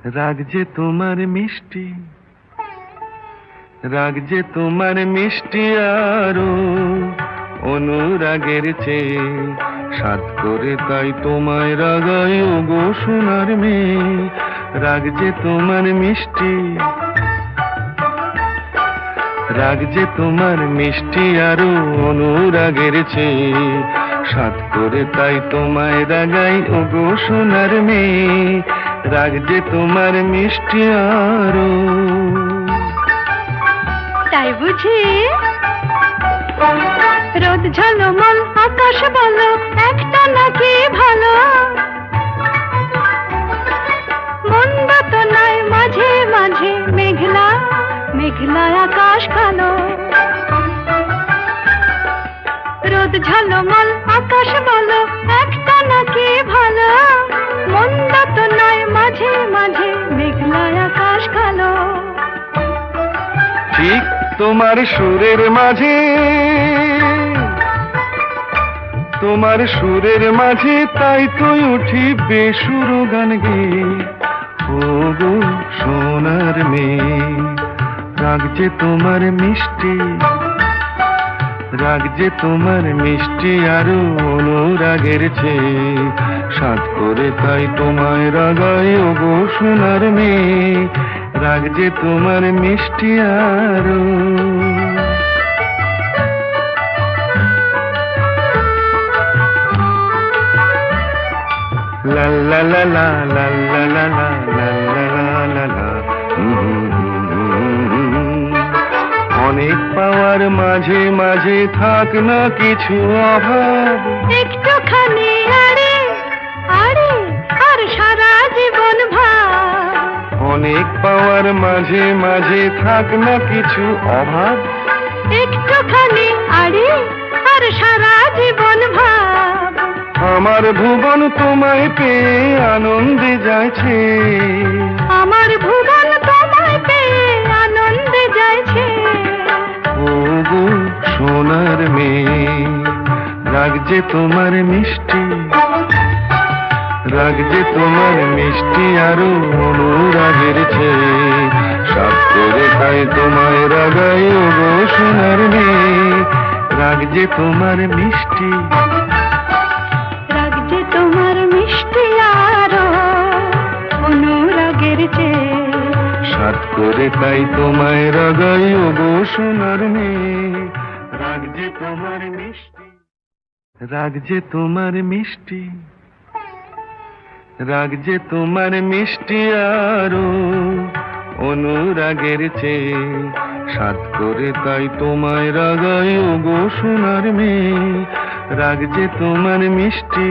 রাগ যে তোমার মিষ্টি, রাগ যে তোমার মিষ্টি আরো অনুরাগের চেয়ে সাত করে, তাই তোমায় রাগাই ওগো সোনার মেয়ে। রাগ যে তোমার মিষ্টি, রাগ যে তোমার মিষ্টি আরো অনুরাগের চেয়ে সাত করে, তাই তোমায় রাগাই ওগো সোনার মেয়ে। রাগ যে তোমার মিষ্টি আরো। তাই বুঝি রোদ ঝলমল আকাশ বলো একটা নাকি ভালো, মন্দ তো নয় মাঝে মাঝে মেঘলা মেঘলা আকাশ কালো। রোদ ঝলমল আকাশ বলো একটা নাকি ভালো, মন্দ তো নয় মাঝে মাঝে মেঘলা আকাশ কালো। ঠিক তোমার সুরের মাঝে, তোমার সুরের মাঝে তাই তো উঠি বেসুর গান গেয়ে ওগো সোনার মেয়ে। রাগ যে তোমার মিষ্টি, রাগ যে তোমার মিষ্টি আরো অনুরাগের চেয়ে সাত করে, তাই তোমায় রাগাই ওগো সোনার মেয়ে। রাগ যে তোমার মিষ্টি আরো। লা লা লা লা লা লা লা লা লা লা লা। অনেক পাওয়ার মাঝে মাঝে থাক না কিছু অভাব, একটুখানি আরে আরে আর সারা জীবন ভাব। অনেক পাওয়ার মাঝে মাঝে থাক না কিছু অভাব, একটুখানি আরে আর সারা জীবন ভাব। আমার ভুবন তোমায় পেয়ে আনন্দে যাচ্ছে, আমার ভুবন তোমায় পেয়ে আনন্দে যাচ্ছে। ওগো সোনার মেয়ে। রাগ যে তোমার মিষ্টি, রাগ যে তোমার মিষ্টি আরো অনুরাগের চেয়ে সাত করে, তাই তোমায় রাগাই ওগো সোনার মেয়ে। রাগ যে তোমার মিষ্টি, রাগ যে তোমার মিষ্টি আরো অনুরাগের চেয়ে সাত করে, তাই তোমায় রাগাই ওগো সোনার মেয়ে। রাগ যে তোমার মিষ্টি, রাগ যে তোমার মিষ্টি, রাগ যে তোমার মিষ্টি আরো অনুরাগের চেয়ে সাত করে, তাই তোমায় রাগাই ওগো সোনার মেয়ে। রাগ যে তোমার মিষ্টি।